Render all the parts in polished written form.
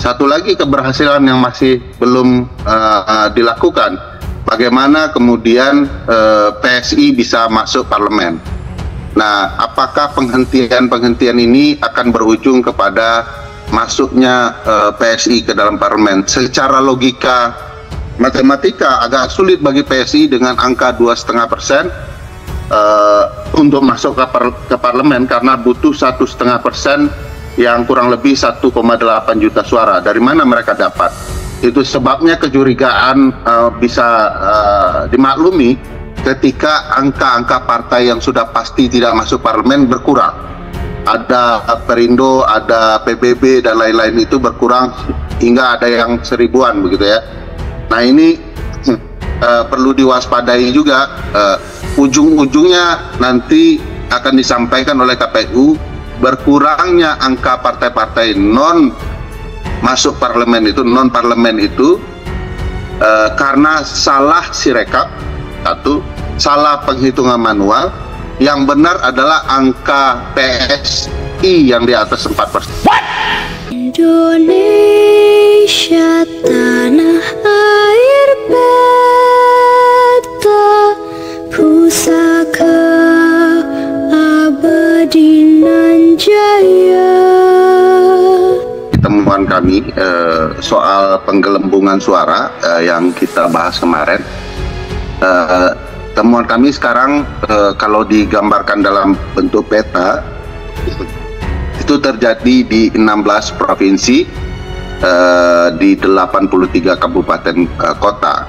satu lagi keberhasilan yang masih belum dilakukan, bagaimana kemudian PSI bisa masuk parlemen. Nah, apakah penghentian ini akan berujung kepada masuknya PSI ke dalam parlemen? Secara logika matematika agak sulit bagi PSI dengan angka 2,5% untuk masuk ke parlemen, karena butuh 1,5% yang kurang lebih 1,8 juta suara. Dari mana mereka dapat? Itu sebabnya kecurigaan bisa dimaklumi ketika angka-angka partai yang sudah pasti tidak masuk parlemen berkurang. Ada Perindo, ada PBB dan lain-lain, itu berkurang hingga ada yang 1000-an begitu ya. Nah, ini perlu diwaspadai juga. Ujung-ujungnya nanti akan disampaikan oleh KPU, berkurangnya angka partai-partai non parlemen itu karena salah sirekap, satu, salah penghitungan manual. Yang benar adalah angka PSI yang di atas 4%. Indonesia tanah air beta, pusaka abadi nan jaya. Temuan kami soal penggelembungan suara yang kita bahas kemarin, temuan kami sekarang kalau digambarkan dalam bentuk peta, itu terjadi di 16 provinsi, di 83 kabupaten kota.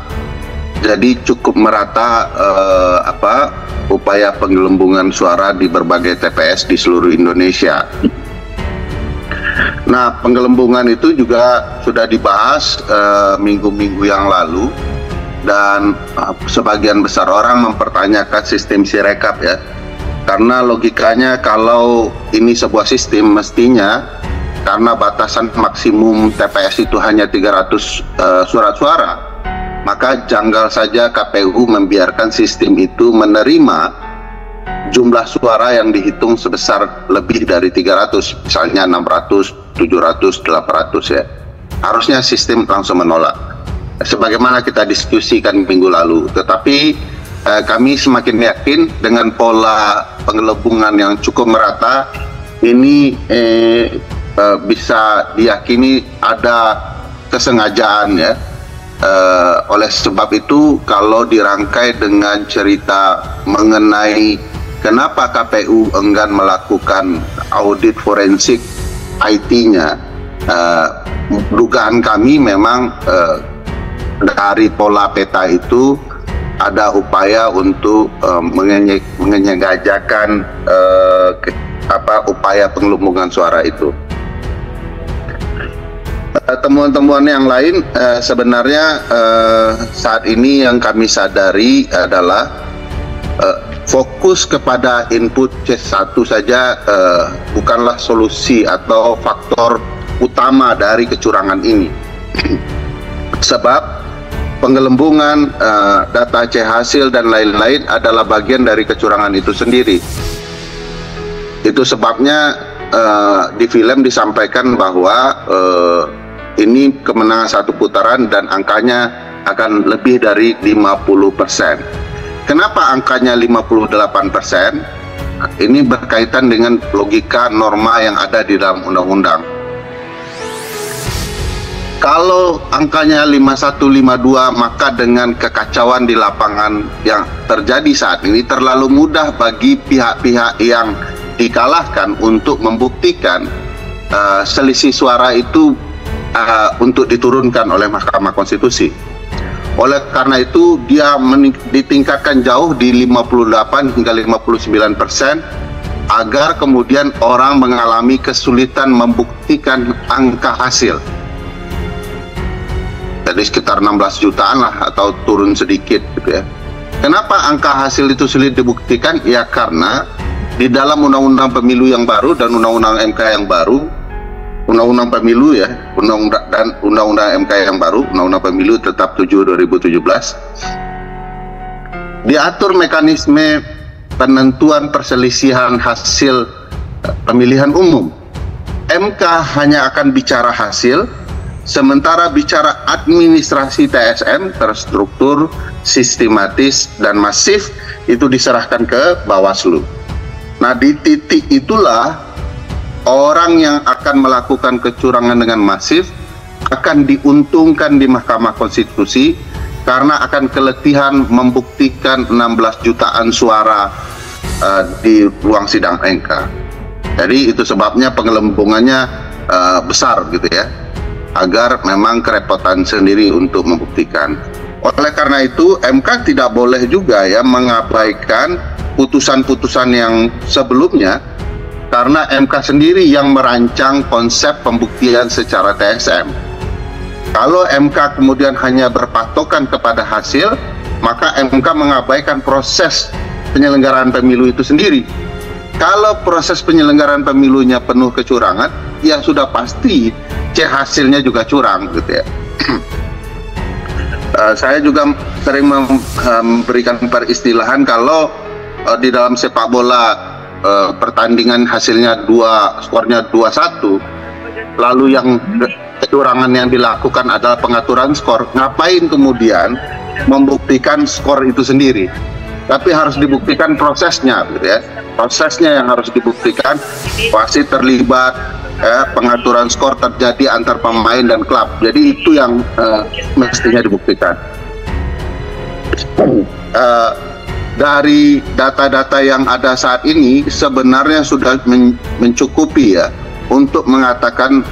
Jadi cukup merata upaya penggelembungan suara di berbagai TPS di seluruh Indonesia. Nah, penggelembungan itu juga sudah dibahas minggu-minggu yang lalu, dan sebagian besar orang mempertanyakan sistem Sirekap ya. Karena logikanya kalau ini sebuah sistem, mestinya karena batasan maksimum TPS itu hanya 300 surat suara, maka janggal saja KPU membiarkan sistem itu menerima jumlah suara yang dihitung sebesar lebih dari 300, misalnya 600, 700, 800 ya. Harusnya sistem langsung menolak, sebagaimana kita diskusikan minggu lalu. Tetapi kami semakin yakin dengan pola penggelembungan yang cukup merata ini bisa diyakini ada kesengajaan ya. Oleh sebab itu, kalau dirangkai dengan cerita mengenai kenapa KPU enggan melakukan audit forensik IT-nya, dugaan kami memang dari pola peta itu ada upaya untuk menyengajakan upaya penggelembungan suara itu. Temuan-temuan yang lain sebenarnya saat ini yang kami sadari adalah fokus kepada input C1 saja bukanlah solusi atau faktor utama dari kecurangan ini. Sebab penggelembungan data C hasil dan lain-lain adalah bagian dari kecurangan itu sendiri. Itu sebabnya di film disampaikan bahwa ini kemenangan satu putaran dan angkanya akan lebih dari 50%. Kenapa angkanya 58%? Ini berkaitan dengan logika norma yang ada di dalam undang-undang. Kalau angkanya 5152, maka dengan kekacauan di lapangan yang terjadi saat ini terlalu mudah bagi pihak-pihak yang dikalahkan untuk membuktikan selisih suara itu untuk diturunkan oleh Mahkamah Konstitusi. Oleh karena itu dia ditingkatkan jauh di 58 hingga 59% agar kemudian orang mengalami kesulitan membuktikan angka hasil. Jadi sekitar 16 jutaan lah atau turun sedikit gitu ya. Kenapa angka hasil itu sulit dibuktikan? Ya karena di dalam undang-undang pemilu yang baru dan undang-undang MK yang baru, undang-undang pemilu ya, dan undang-undang MK yang baru, undang-undang pemilu tetap 7/2017, diatur mekanisme penentuan perselisihan hasil pemilihan umum. MK hanya akan bicara hasil, Sementara bicara administrasi TSM terstruktur, sistematis, dan masif itu diserahkan ke Bawaslu. Nah, di titik itulah orang yang akan melakukan kecurangan dengan masif akan diuntungkan di Mahkamah Konstitusi karena akan keletihan membuktikan 16 jutaan suara di ruang sidang MK. Jadi itu sebabnya penggelembungannya besar gitu ya, agar memang kerepotan sendiri untuk membuktikan. Oleh karena itu MK tidak boleh juga ya mengabaikan putusan-putusan yang sebelumnya, karena MK sendiri yang merancang konsep pembuktian secara TSM. Kalau MK kemudian hanya berpatokan kepada hasil, maka MK mengabaikan proses penyelenggaraan pemilu itu sendiri. Kalau proses penyelenggaraan pemilunya penuh kecurangan, ya sudah pasti hasilnya juga curang gitu ya. Saya juga sering memberikan peristilahan kalau di dalam sepak bola pertandingan hasilnya skornya 2-1, lalu yang kecurangan yang dilakukan adalah pengaturan skor, ngapain kemudian membuktikan skor itu sendiri? Tapi harus dibuktikan prosesnya gitu ya. Prosesnya yang harus dibuktikan, wasit terlibat, pengaturan skor terjadi antar pemain dan klub. Jadi itu yang mestinya dibuktikan. Dari data-data yang ada saat ini sebenarnya sudah mencukupi ya untuk mengatakan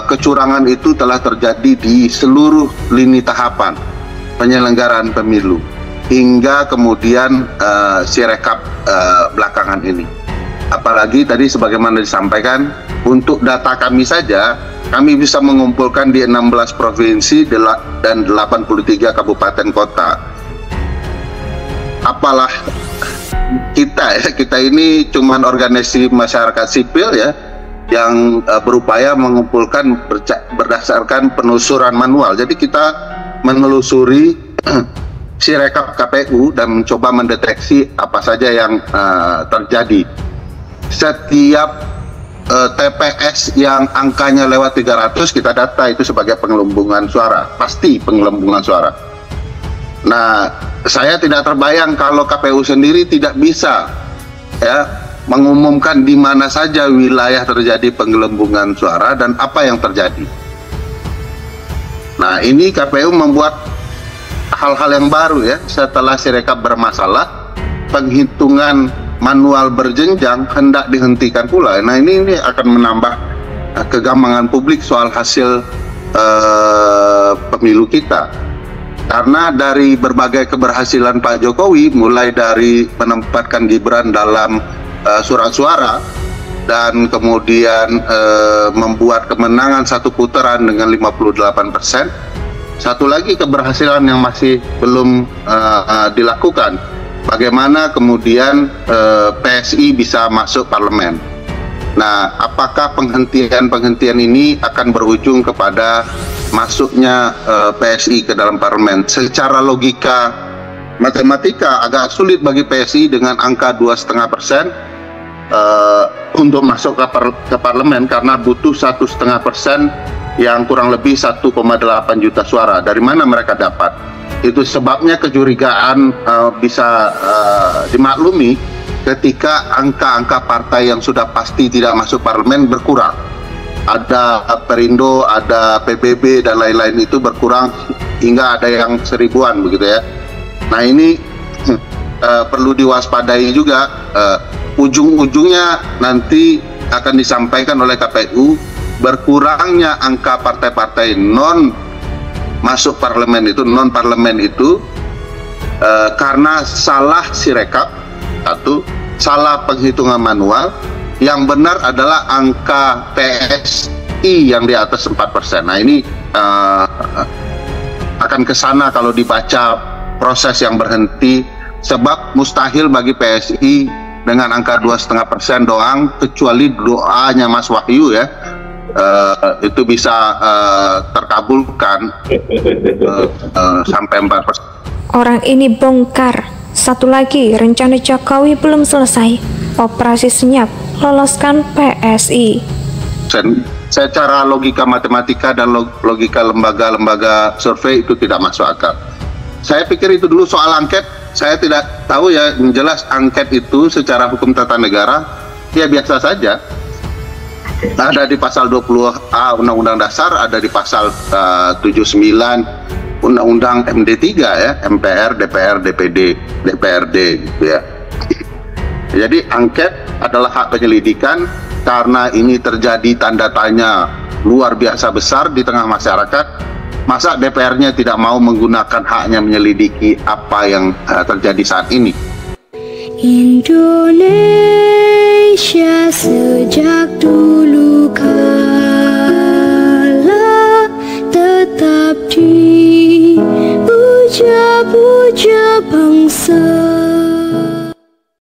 kecurangan itu telah terjadi di seluruh lini tahapan penyelenggaraan pemilu hingga kemudian sirekap belakangan ini. Apalagi tadi sebagaimana disampaikan, untuk data kami saja kami bisa mengumpulkan di 16 provinsi dan 83 kabupaten kota. Apalah kita ini cuman organisasi masyarakat sipil ya yang berupaya mengumpulkan berdasarkan penelusuran manual. Jadi kita menelusuri sirekap KPU dan mencoba mendeteksi apa saja yang terjadi. Setiap TPS yang angkanya lewat 300 kita data itu sebagai penggelembungan suara, pasti penggelembungan suara. Nah, saya tidak terbayang kalau KPU sendiri tidak bisa ya mengumumkan di mana saja wilayah terjadi penggelembungan suara dan apa yang terjadi. Nah, ini KPU membuat hal-hal yang baru ya, setelah sirekap bermasalah, penghitungan manual berjenjang hendak dihentikan pula. Nah, ini akan menambah kegampangan publik soal hasil pemilu kita. Karena dari berbagai keberhasilan Pak Jokowi, mulai dari menempatkan Gibran dalam surat suara dan kemudian membuat kemenangan satu putaran dengan 58%. Satu lagi keberhasilan yang masih belum dilakukan, bagaimana kemudian PSI bisa masuk parlemen. Nah, apakah penghentian ini akan berujung kepada masuknya PSI ke dalam parlemen? Secara logika matematika agak sulit bagi PSI dengan angka 2,5% untuk masuk ke parlemen, karena butuh 1,5% yang kurang lebih 1,8 juta suara. Dari mana mereka dapat? Itu sebabnya kecurigaan bisa dimaklumi ketika angka-angka partai yang sudah pasti tidak masuk parlemen berkurang. Ada Perindo, ada PBB dan lain-lain itu berkurang hingga ada yang 1000-an begitu ya. Nah, ini perlu diwaspadai juga. Ujung-ujungnya nanti akan disampaikan oleh KPU, berkurangnya angka partai-partai non masuk parlemen itu, non parlemen itu karena salah sirekap, satu, salah penghitungan manual. Yang benar adalah angka PSI yang di atas 4%. Nah, ini akan ke sana kalau dibaca proses yang berhenti, sebab mustahil bagi PSI dengan angka 2,5% doang, kecuali doanya Mas Wahyu ya, itu bisa terkabulkan sampai 4%. Orang ini bongkar. Satu lagi, rencana Jokowi belum selesai. Operasi senyap, loloskan PSI. secara logika matematika dan logika lembaga-lembaga survei itu tidak masuk akal. Saya pikir itu dulu soal angket. Saya tidak tahu ya, yang jelas angket itu secara hukum tata negara ya biasa saja. Ada di pasal 20A Undang-Undang Dasar, ada di pasal 79 Undang-Undang MD3 ya, MPR, DPR, DPD, DPRD gitu ya. Jadi angket adalah hak penyelidikan karena ini terjadi tanda tanya luar biasa besar di tengah masyarakat. Masa DPR-nya tidak mau menggunakan haknya menyelidiki apa yang terjadi saat ini? Indonesia sejak dulu